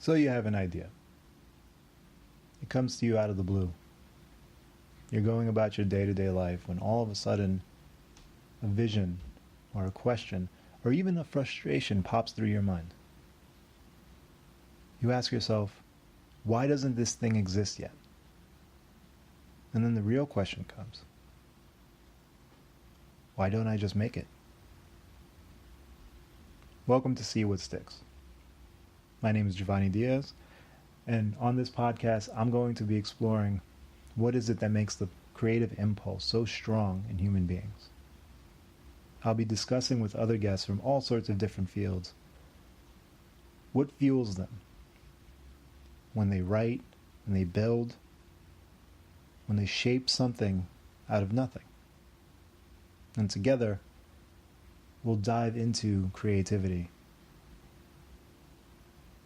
So you have an idea. It comes to you out of the blue. You're going about your day-to-day life when all of a sudden a vision or a question or even a frustration pops through your mind. You ask yourself, why doesn't this thing exist yet? And then the real question comes, why don't I just make it? Welcome to See What Sticks. My name is Giovanni Diaz, and on this podcast, I'm going to be exploring what is it that makes the creative impulse so strong in human beings. I'll be discussing with other guests from all sorts of different fields what fuels them when they write, when they build, when they shape something out of nothing. And together, we'll dive into creativity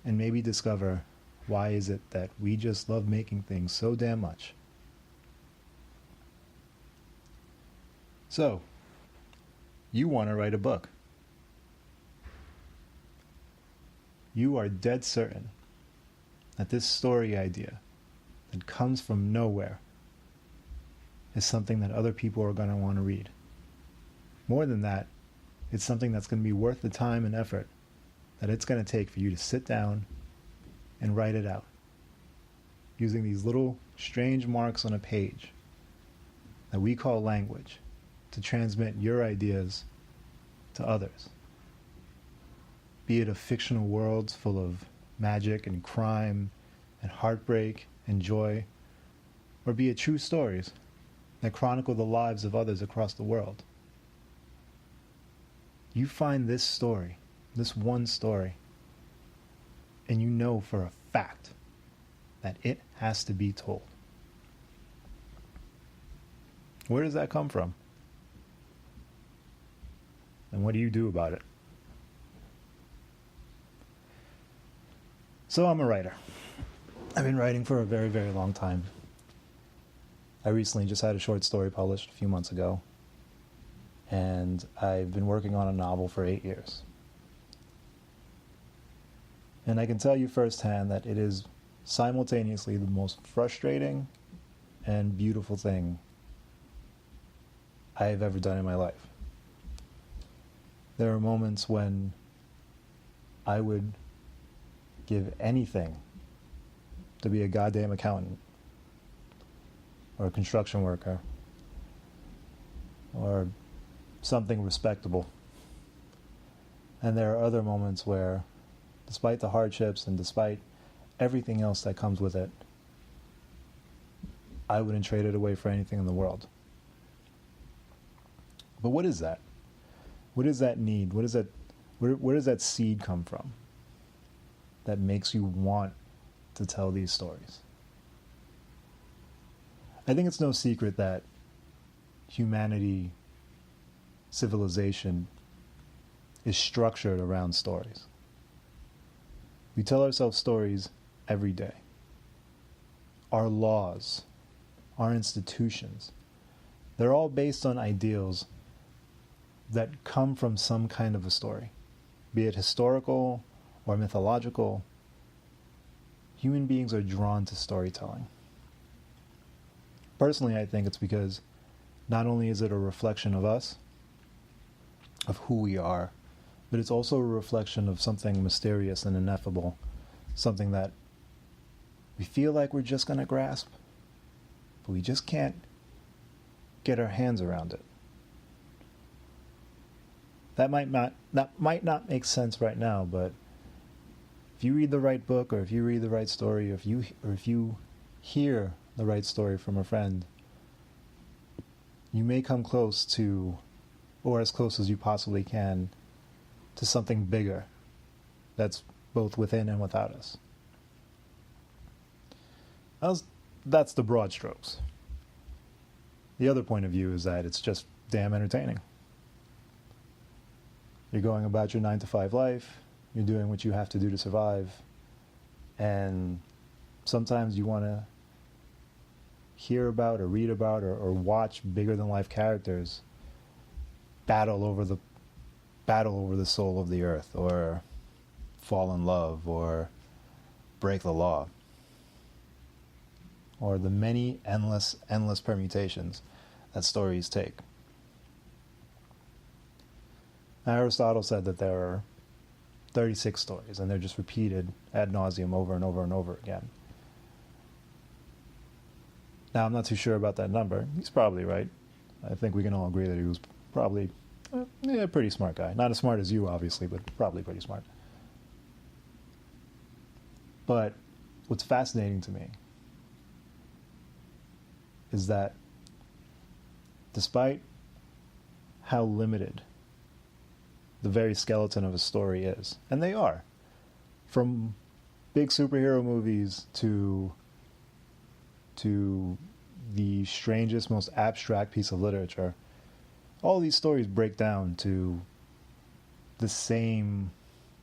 and maybe discover why is it that we just love making things so damn much. So, you want to write a book. You are dead certain that this story idea that comes from nowhere is something that other people are going to want to read. More than that, it's something that's going to be worth the time and effort that it's going to take for you to sit down and write it out using these little strange marks on a page that we call language to transmit your ideas to others. Be it a fictional world full of magic and crime and heartbreak and joy, or be it true stories that chronicle the lives of others across the world. You find this story, this one story, and you know for a fact that it has to be told. Where does that come from? And what do you do about it? So I'm a writer. I've been writing for a very, very long time. I recently just had a short story published a few months ago, and I've been working on a novel for 8 years. And I can tell you firsthand that it is simultaneously the most frustrating and beautiful thing I've ever done in my life. There are moments when I would give anything to be a goddamn accountant or a construction worker or something respectable. And there are other moments where, despite the hardships and despite everything else that comes with it, I wouldn't trade it away for anything in the world. But what is that? What is that need? What is that? Where does that seed come from that makes you want to tell these stories? I think it's no secret that humanity, civilization, is structured around stories. We tell ourselves stories every day. Our laws, our institutions, they're all based on ideals that come from some kind of a story, be it historical or mythological. Human beings are drawn to storytelling. Personally, I think it's because not only is it a reflection of us, of who we are, but it's also a reflection of something mysterious and ineffable, something that we feel like we're just going to grasp, but we just can't get our hands around it. That might not make sense right now, but if you read the right book, or if you read the right story, or if you hear the right story from a friend, you may come close to, or as close as you possibly can, to something bigger that's both within and without us. That's the broad strokes. The other point of view is that it's just damn entertaining. You're going about your 9-to-5 life, you're doing what you have to do to survive, and sometimes you want to hear about or read about or watch bigger than life characters battle over the soul of the earth, or fall in love, or break the law, or the many endless permutations that stories take. Aristotle said that there are 36 stories, and they're just repeated ad nauseum over and over and over again. Now, I'm not too sure about that number. He's probably right. I think we can all agree that he was probably a pretty smart guy. Not as smart as you, obviously, but probably pretty smart. But what's fascinating to me is that despite how limited the very skeleton of a story is, and they are, from big superhero movies to the strangest, most abstract piece of literature, all these stories break down to the same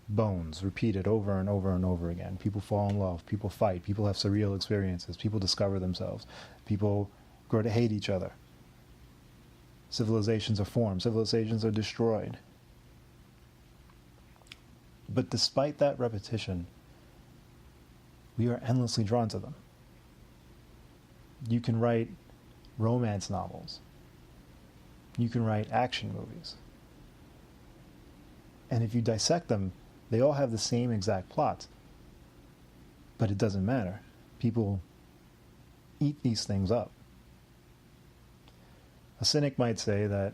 bones repeated over and over and over again. People fall in love, people fight, people have surreal experiences, people discover themselves, people grow to hate each other. Civilizations are formed, civilizations are destroyed. But despite that repetition, we are endlessly drawn to them. You can write romance novels. You can write action movies. And if you dissect them, they all have the same exact plot. But it doesn't matter. People eat these things up. A cynic might say that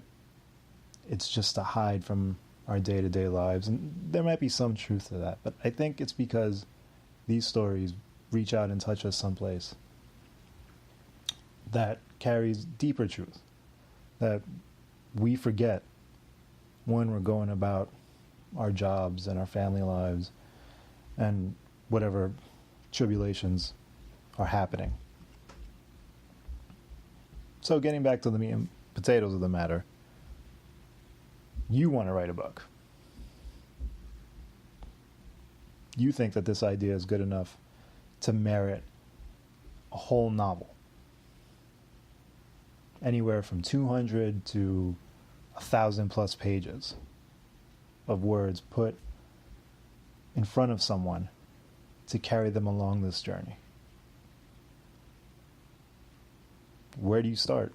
it's just to hide from our day-to-day lives, and there might be some truth to that, but I think it's because these stories reach out and touch us someplace that carries deeper truth, that we forget when we're going about our jobs and our family lives and whatever tribulations are happening. So getting back to the meat and potatoes of the matter, you want to write a book. You think that this idea is good enough to merit a whole novel. Anywhere from 200 to 1,000 plus pages of words put in front of someone to carry them along this journey. Where do you start?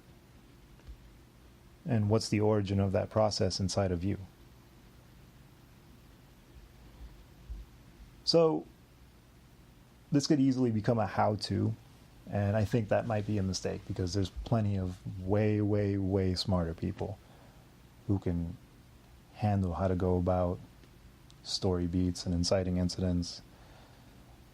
And what's the origin of that process inside of you? So this could easily become a how-to, and I think that might be a mistake because there's plenty of way, way, way smarter people who can handle how to go about story beats and inciting incidents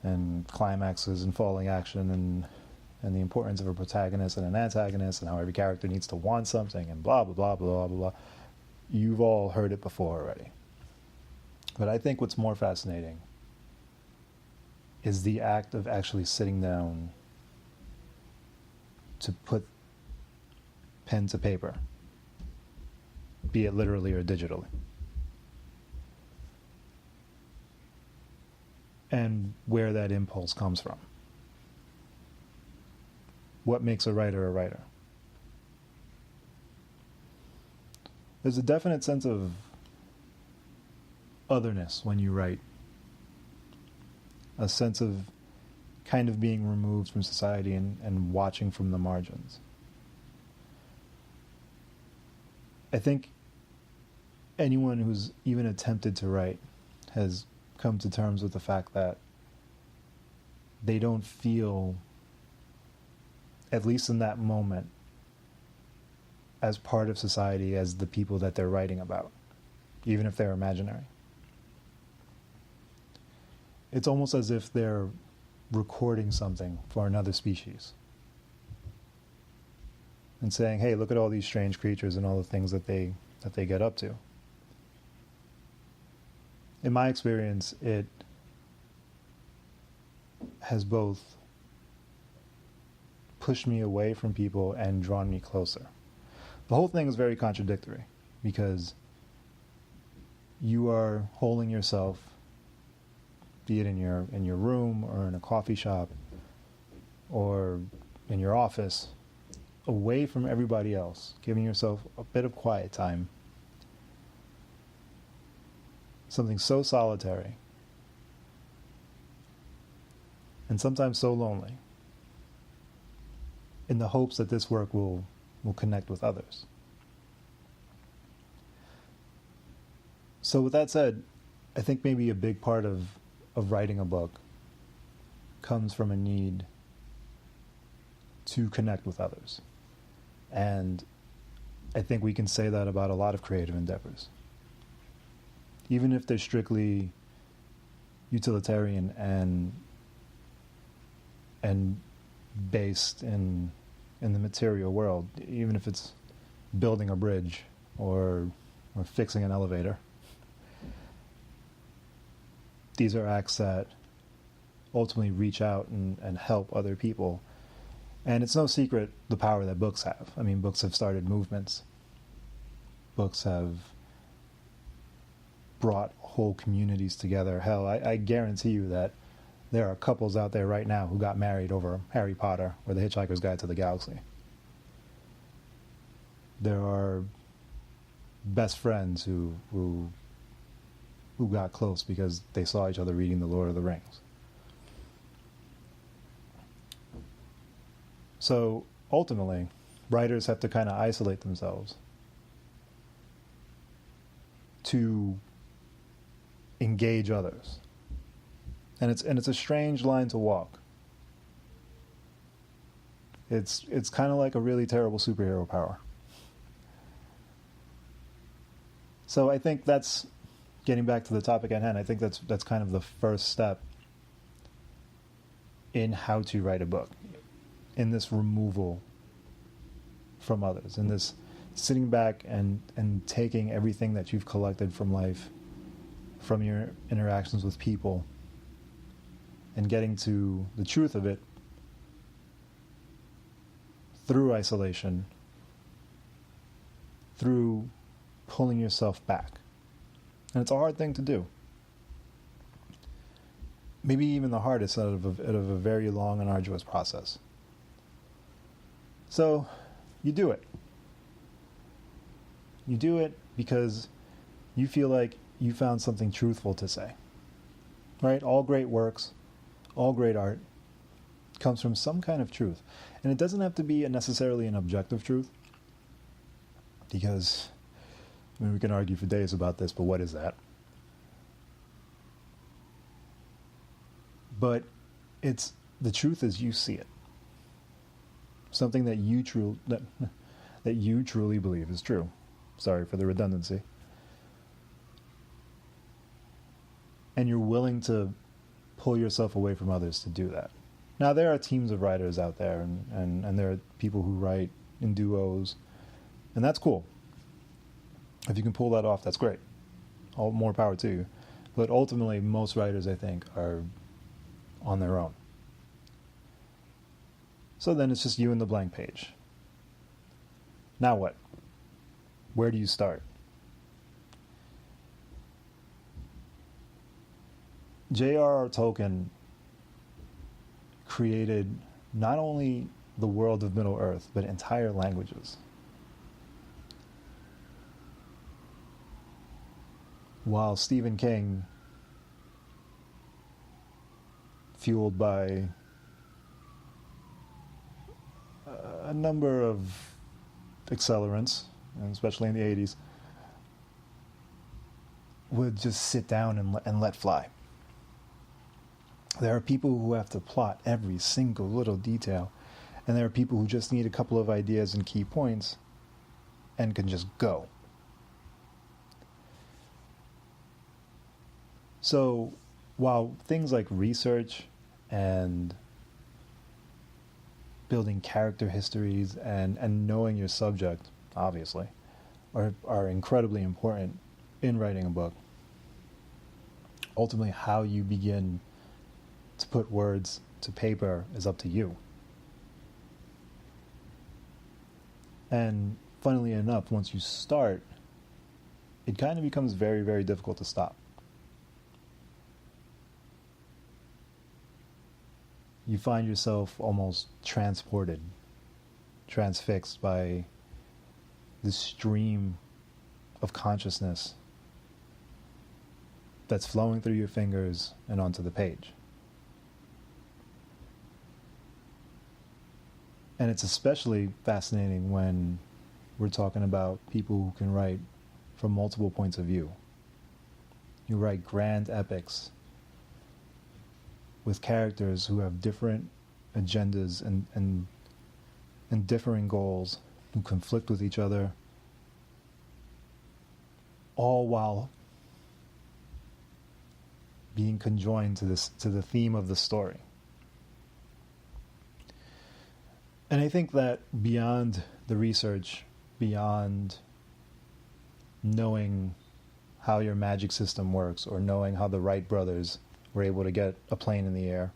and climaxes and falling action and the importance of a protagonist and an antagonist and how every character needs to want something and blah, blah, blah, blah, blah, blah. You've all heard it before already. But I think what's more fascinating is the act of actually sitting down to put pen to paper, be it literally or digitally. And where that impulse comes from. What makes a writer a writer? There's a definite sense of otherness when you write. A sense of kind of being removed from society and watching from the margins. I think anyone who's even attempted to write has come to terms with the fact that they don't feel, at least in that moment, as part of society as the people that they're writing about, even if they're imaginary. It's almost as if they're recording something for another species and saying, hey, look at all these strange creatures and all the things that they get up to. In my experience, it has both pushed me away from people and drawn me closer. The whole thing is very contradictory because you are holding yourself, be it in your room or in a coffee shop or in your office, away from everybody else, giving yourself a bit of quiet time. Something so solitary and sometimes so lonely, in the hopes that this work will connect with others. So with that said, I think maybe a big part of writing a book comes from a need to connect with others. And I think we can say that about a lot of creative endeavors. Even if they're strictly utilitarian and based in the material world, even if it's building a bridge or fixing an elevator. These are acts that ultimately reach out and help other people. And it's no secret the power that books have. I mean, books have started movements. Books have brought whole communities together. Hell, I guarantee you that there are couples out there right now who got married over Harry Potter or The Hitchhiker's Guide to the Galaxy. There are best friends who got close because they saw each other reading The Lord of the Rings. So ultimately, writers have to kind of isolate themselves to engage others. And it's a strange line to walk. It's kind of like a really terrible superhero power. So I think that's, getting back to the topic at hand, I think that's kind of the first step in how to write a book, in this removal from others, in this sitting back and taking everything that you've collected from life, from your interactions with people, and getting to the truth of it through isolation, through pulling yourself back. And it's a hard thing to do. Maybe even the hardest out of a very long and arduous process. So, you do it. You do it because you feel like you found something truthful to say. Right? All great works, all great art comes from some kind of truth. And it doesn't have to be necessarily an objective truth, because I mean, we can argue for days about this, but what is that? But it's the truth as you see it. Something that you truly believe is true. Sorry for the redundancy. And you're willing to pull yourself away from others to do that. Now, there are teams of writers out there, and there are people who write in duos, and that's cool. If you can pull that off, that's great. All more power to you. But ultimately, most writers, I think, are on their own. So then it's just you and the blank page. Now what? Where do you start? J.R.R. Tolkien created not only the world of Middle-earth, but entire languages. While Stephen King, fueled by a number of accelerants, and especially in the 80s, would just sit down and let fly. There are people who have to plot every single little detail, and there are people who just need a couple of ideas and key points and can just go. So while things like research and building character histories and knowing your subject, obviously, are incredibly important in writing a book, ultimately how you begin to put words to paper is up to you. And funnily enough, once you start, it kind of becomes very, very difficult to stop. You find yourself almost transported, transfixed by the stream of consciousness that's flowing through your fingers and onto the page. And it's especially fascinating when we're talking about people who can write from multiple points of view. You write grand epics with characters who have different agendas and differing goals, who conflict with each other, all while being conjoined to the theme of the story. And I think that beyond the research, beyond knowing how your magic system works, or knowing how the Wright brothers were able to get a plane in the air,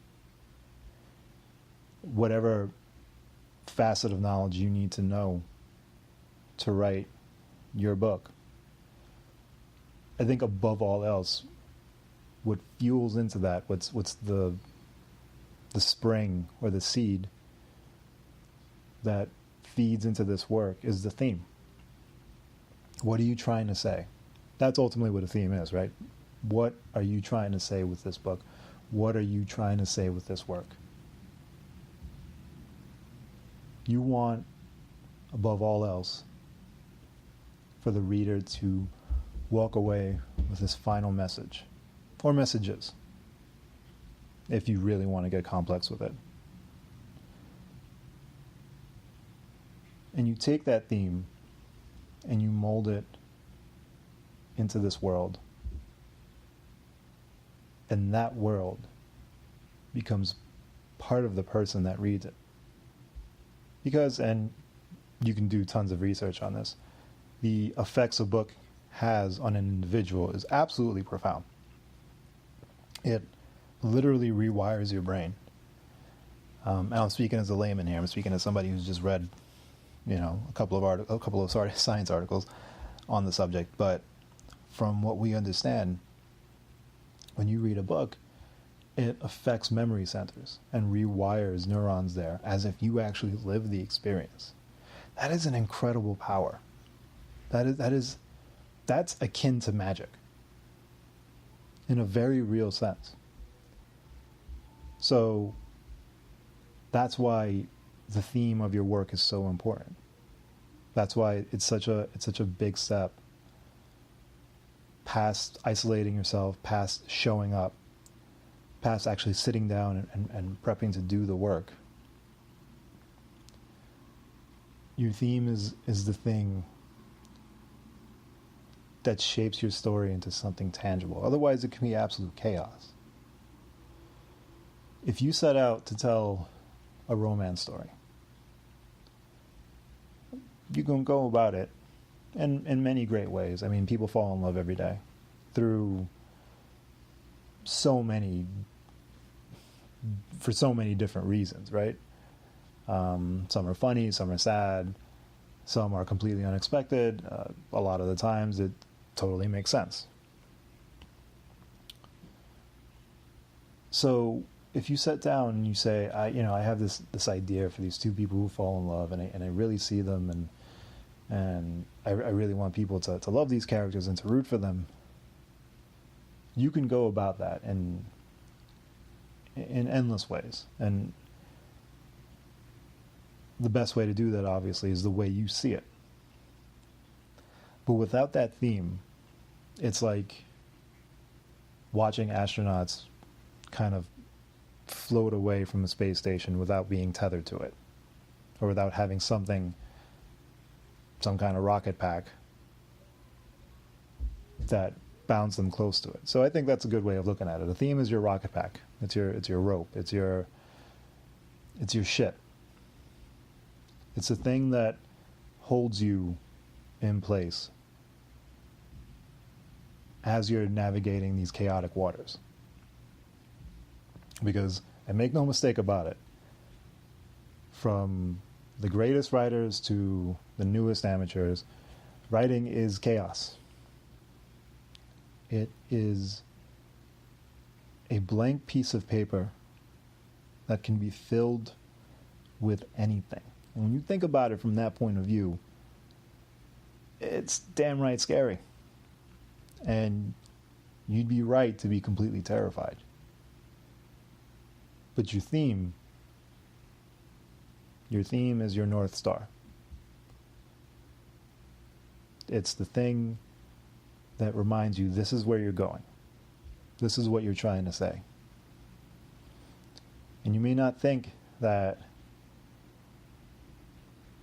whatever facet of knowledge you need to know to write your book, I think above all else, what fuels into that, what's the spring or the seed that feeds into this work is the theme. What are you trying to say? That's ultimately what a theme is, right? What are you trying to say with this book? What are you trying to say with this work? You want, above all else, for the reader to walk away with this final message, or messages, if you really want to get complex with it. And you take that theme and you mold it into this world, and that world becomes part of the person that reads it. Because, and you can do tons of research on this, the effects a book has on an individual is absolutely profound. It literally rewires your brain. And I'm speaking as a layman here. I'm speaking as somebody who's just read, a couple of science articles on the subject. But from what we understand, when you read a book, it affects memory centers and rewires neurons there as if you actually live the experience. That is an incredible power. That's akin to magic in a very real sense. So that's why the theme of your work is so important. That's why it's such a big step past isolating yourself, past showing up, past actually sitting down and prepping to do the work. Your theme is the thing that shapes your story into something tangible. Otherwise, it can be absolute chaos. If you set out to tell a romance story, you can go about it in many great ways. I mean, people fall in love every day for so many different reasons, right? Some are funny, some are sad, some are completely unexpected. A lot of the times it totally makes sense. So if you sit down and you say, I have this idea for these two people who fall in love, and I really see them, and I really want people to love these characters and to root for them, you can go about that in endless ways. And the best way to do that, obviously, is the way you see it. But without that theme, it's like watching astronauts kind of float away from the space station without being tethered to it, or without having some kind of rocket pack that bounds them close to it. So I think that's a good way of looking at it. A theme is your rocket pack. It's your rope. It's your shit. It's a thing that holds you in place as you're navigating these chaotic waters. Because, and make no mistake about it, from the greatest writers to the newest amateurs, writing is chaos. It is a blank piece of paper that can be filled with anything. And when you think about it from that point of view, it's damn right scary. And you'd be right to be completely terrified. But your theme Your theme is your North Star. It's the thing that reminds you this is where you're going. This is what you're trying to say. And you may not think that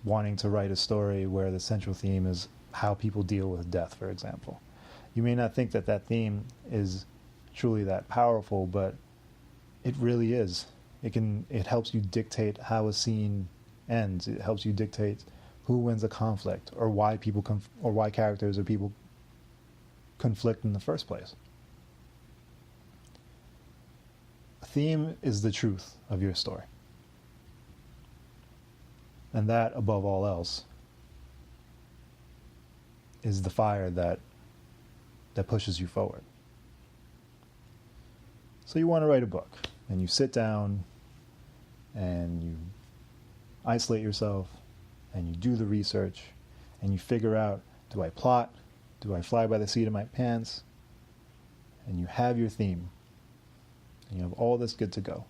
wanting to write a story where the central theme is how people deal with death, for example. You may not think that that theme is truly that powerful, but it really is. It helps you dictate how a scene ends. It helps you dictate who wins a conflict, or why people or why characters or people conflict in the first place. A theme is the truth of your story. And that, above all else, is the fire that pushes you forward. So you want to write a book, and you sit down, and you isolate yourself, and you do the research, and you figure out, do I plot? Do I fly by the seat of my pants? And you have your theme, and you have all this good to go.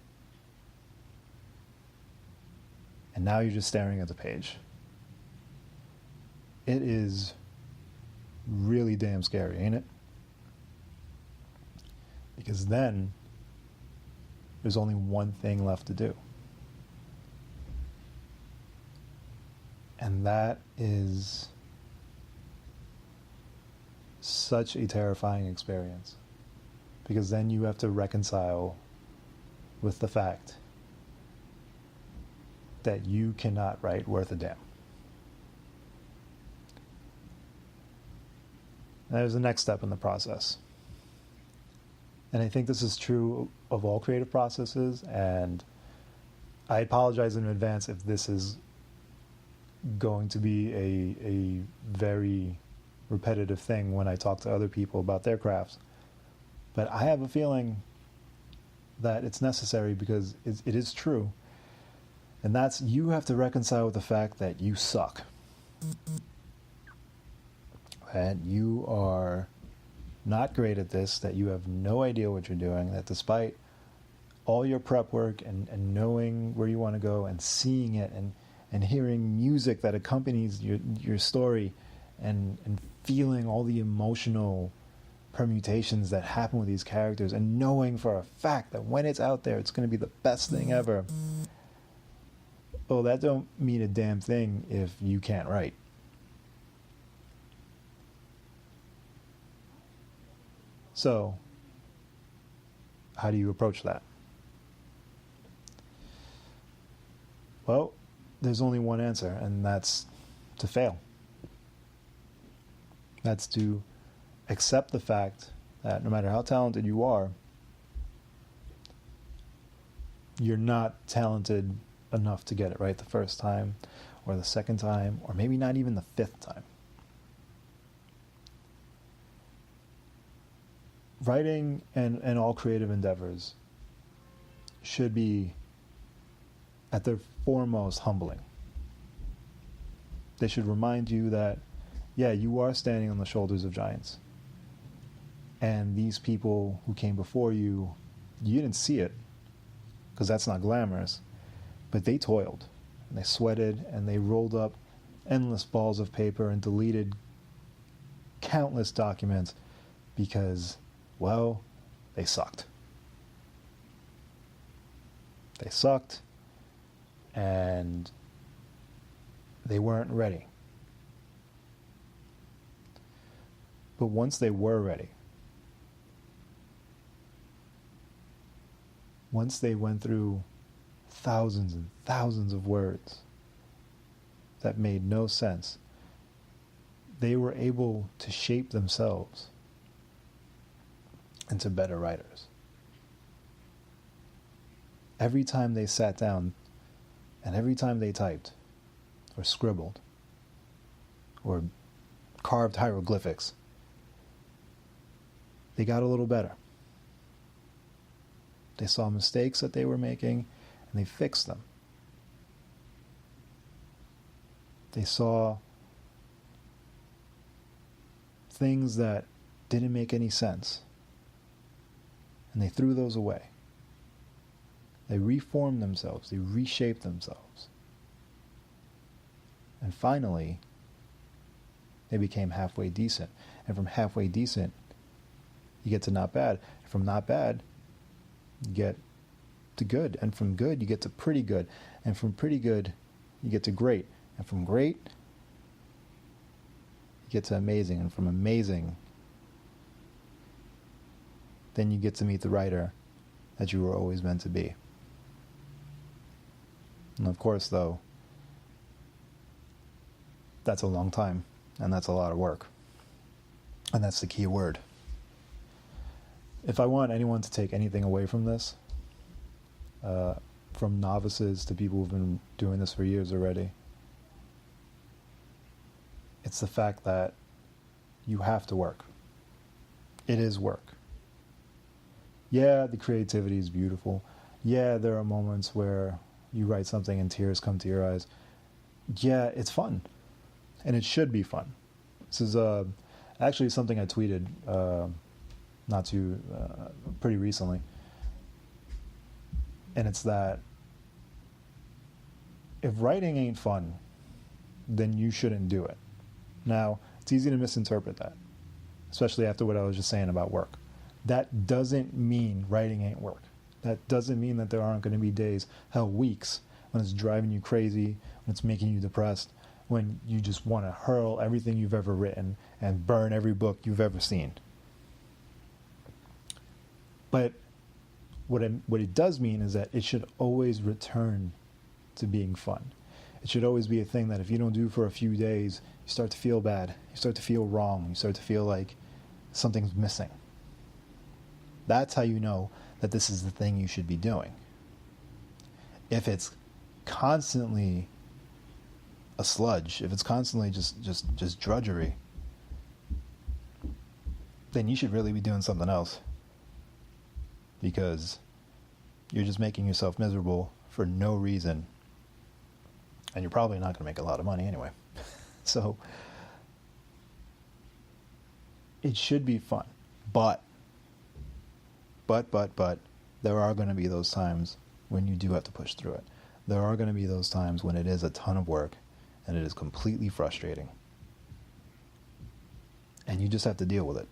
And now you're just staring at the page. It is really damn scary, ain't it? Because then there's only one thing left to do. And that is such a terrifying experience. Because then you have to reconcile with the fact that you cannot write worth a damn. And there's the next step in the process. And I think this is true of all creative processes, and I apologize in advance if this is going to be a very repetitive thing when I talk to other people about their crafts. But I have a feeling that it's necessary because it is true. And that's, you have to reconcile with the fact that you suck. That you are not great at this, that you have no idea what you're doing, that despite all your prep work and knowing where you want to go and seeing it and hearing music that accompanies your story and feeling all the emotional permutations that happen with these characters and knowing for a fact that when it's out there, it's going to be the best thing ever. Well, that don't mean a damn thing if you can't write. So, how do you approach that? Well, there's only one answer, and that's to fail. That's to accept the fact that no matter how talented you are, you're not talented enough to get it right the first time, or the second time, or maybe not even the fifth time. Writing and all creative endeavors should be, at their foremost, humbling. They should remind you that, yeah, you are standing on the shoulders of giants. And these people who came before you, you didn't see it, because that's not glamorous, but they toiled, and they sweated, and they rolled up endless balls of paper and deleted countless documents because, well, they sucked. They sucked, and they weren't ready. But once they were ready, once they went through thousands and thousands of words that made no sense, they were able to shape themselves into better writers. Every time they sat down and every time they typed or scribbled or carved hieroglyphics, they got a little better. They saw mistakes that they were making and they fixed them. They saw things that didn't make any sense, and they threw those away. They reformed themselves. They reshaped themselves. And finally, they became halfway decent. And from halfway decent, you get to not bad. And from not bad, you get to good. And from good, you get to pretty good. And from pretty good, you get to great. And from great, you get to amazing. And from amazing, then you get to meet the writer that you were always meant to be. And of course, though, that's a long time, and that's a lot of work. And that's the key word. If I want anyone to take anything away from this, from novices to people who've been doing this for years already, it's the fact that you have to work. It is work. Yeah, the creativity is beautiful. Yeah, there are moments where you write something and tears come to your eyes. Yeah, it's fun. And it should be fun. This is actually something I tweeted pretty recently. And it's that if writing ain't fun, then you shouldn't do it. Now, it's easy to misinterpret that, especially after what I was just saying about work. That doesn't mean writing ain't work. That doesn't mean that there aren't going to be days, hell, weeks, when it's driving you crazy, when it's making you depressed, when you just want to hurl everything you've ever written and burn every book you've ever seen. But what it does mean is that it should always return to being fun. It should always be a thing that if you don't do for a few days, you start to feel bad. You start to feel wrong. You start to feel like something's missing. That's how you know that this is the thing you should be doing. If it's constantly a sludge, if it's constantly just drudgery, then you should really be doing something else. Because you're just making yourself miserable for no reason. And you're probably not going to make a lot of money anyway. So, it should be fun. But, there are going to be those times when you do have to push through it. There are going to be those times when it is a ton of work and it is completely frustrating. And you just have to deal with it.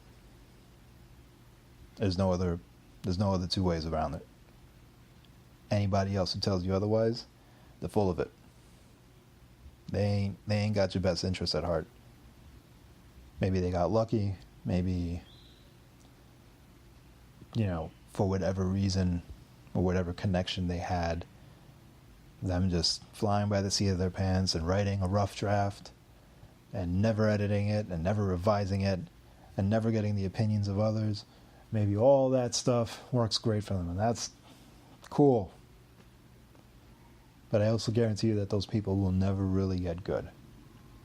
There's no other two ways around it. Anybody else who tells you otherwise, they're full of it. They ain't got your best interest at heart. Maybe they got lucky. Maybe, for whatever reason or whatever connection they had, them just flying by the seat of their pants and writing a rough draft and never editing it and never revising it and never getting the opinions of others. Maybe all that stuff works great for them, and that's cool. But I also guarantee you that those people will never really get good.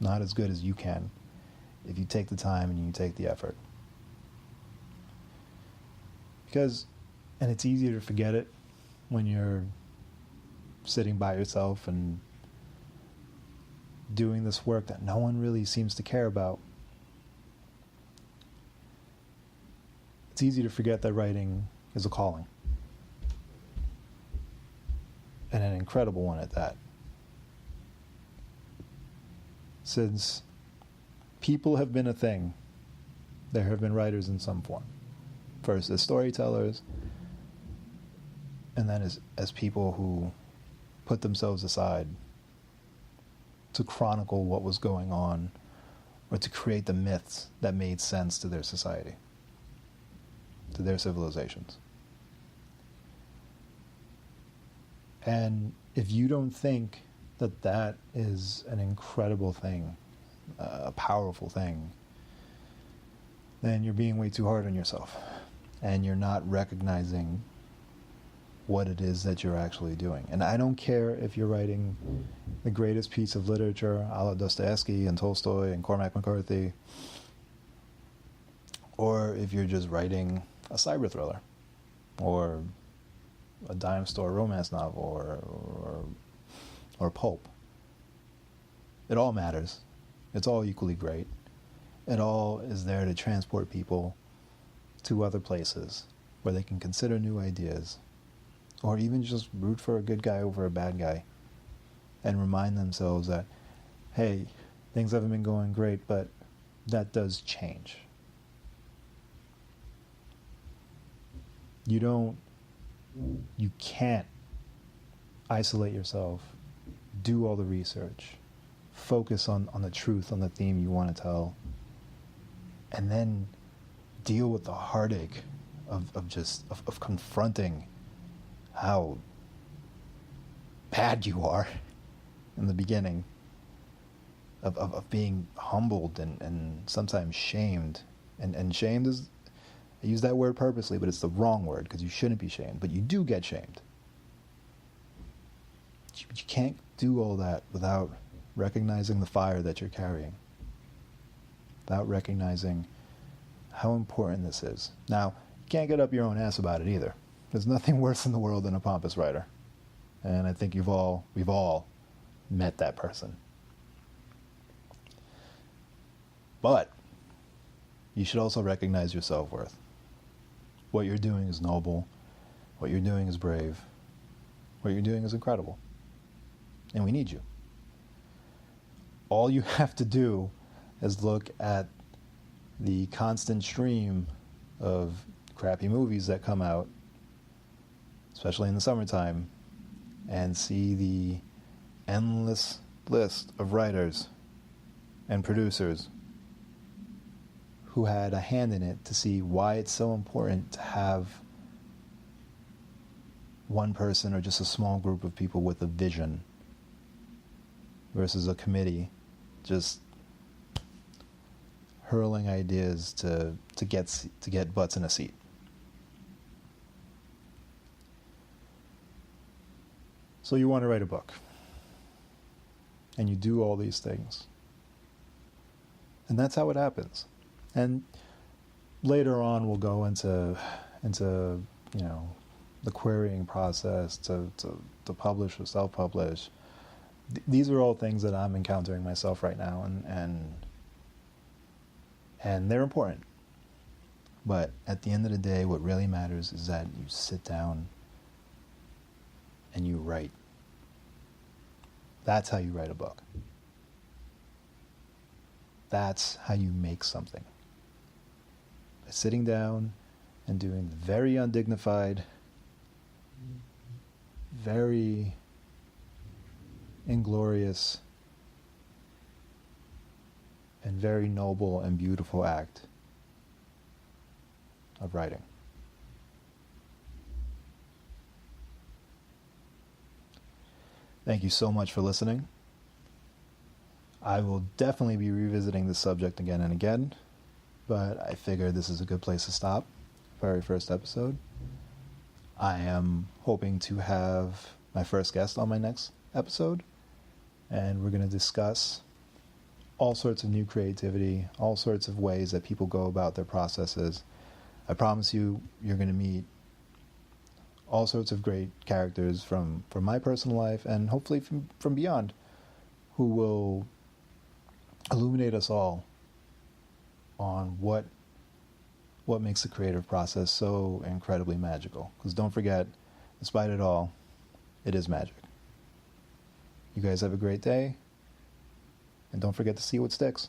Not as good as you can if you take the time and you take the effort. And it's easier to forget it when you're sitting by yourself and doing this work that no one really seems to care about. It's easy to forget that writing is a calling. And an incredible one at that. Since people have been a thing, there have been writers in some form. First as storytellers, and then as people who put themselves aside to chronicle what was going on or to create the myths that made sense to their society, to their civilizations. And if you don't think that that is an incredible thing, a powerful thing, then you're being way too hard on yourself. And you're not recognizing what it is that you're actually doing. And I don't care if you're writing the greatest piece of literature, a la Dostoevsky and Tolstoy and Cormac McCarthy, or if you're just writing a cyber thriller, or a dime store romance novel, or pulp. It all matters. It's all equally great. It all is there to transport people to other places where they can consider new ideas, or even just root for a good guy over a bad guy, and remind themselves that hey, things haven't been going great, but that does change. You can't isolate yourself, do all the research, focus on the truth, on the theme you want to tell, and then deal with the heartache of confronting how bad you are in the beginning, of being humbled and sometimes shamed. And shamed is, I use that word purposely, but it's the wrong word because you shouldn't be shamed, but you do get shamed. You can't do all that without recognizing the fire that you're carrying, without recognizing how important this is. Now, you can't get up your own ass about it either. There's nothing worse in the world than a pompous writer. And I think we've all met that person. But you should also recognize your self-worth. What you're doing is noble. What you're doing is brave. What you're doing is incredible. And we need you. All you have to do is look at the constant stream of crappy movies that come out, especially in the summertime, and see the endless list of writers and producers who had a hand in it, to see why it's so important to have one person or just a small group of people with a vision versus a committee just hurling ideas to get butts in a seat. So you want to write a book, and you do all these things, and that's how it happens. And later on, we'll go into the querying process to publish or self-publish. These are all things that I'm encountering myself right now, and they're important. But at the end of the day, what really matters is that you sit down and you write. That's how you write a book. That's how you make something. By sitting down and doing the very undignified, very inglorious, and very noble and beautiful act of writing. Thank you so much for listening. I will definitely be revisiting this subject again and again, but I figure this is a good place to stop. Very first episode. I am hoping to have my first guest on my next episode, and we're going to discuss all sorts of new creativity, all sorts of ways that people go about their processes. I promise you, you're going to meet all sorts of great characters from my personal life and hopefully from beyond, who will illuminate us all on what makes the creative process so incredibly magical. Because don't forget, despite it all, it is magic. You guys have a great day, and don't forget to see what sticks.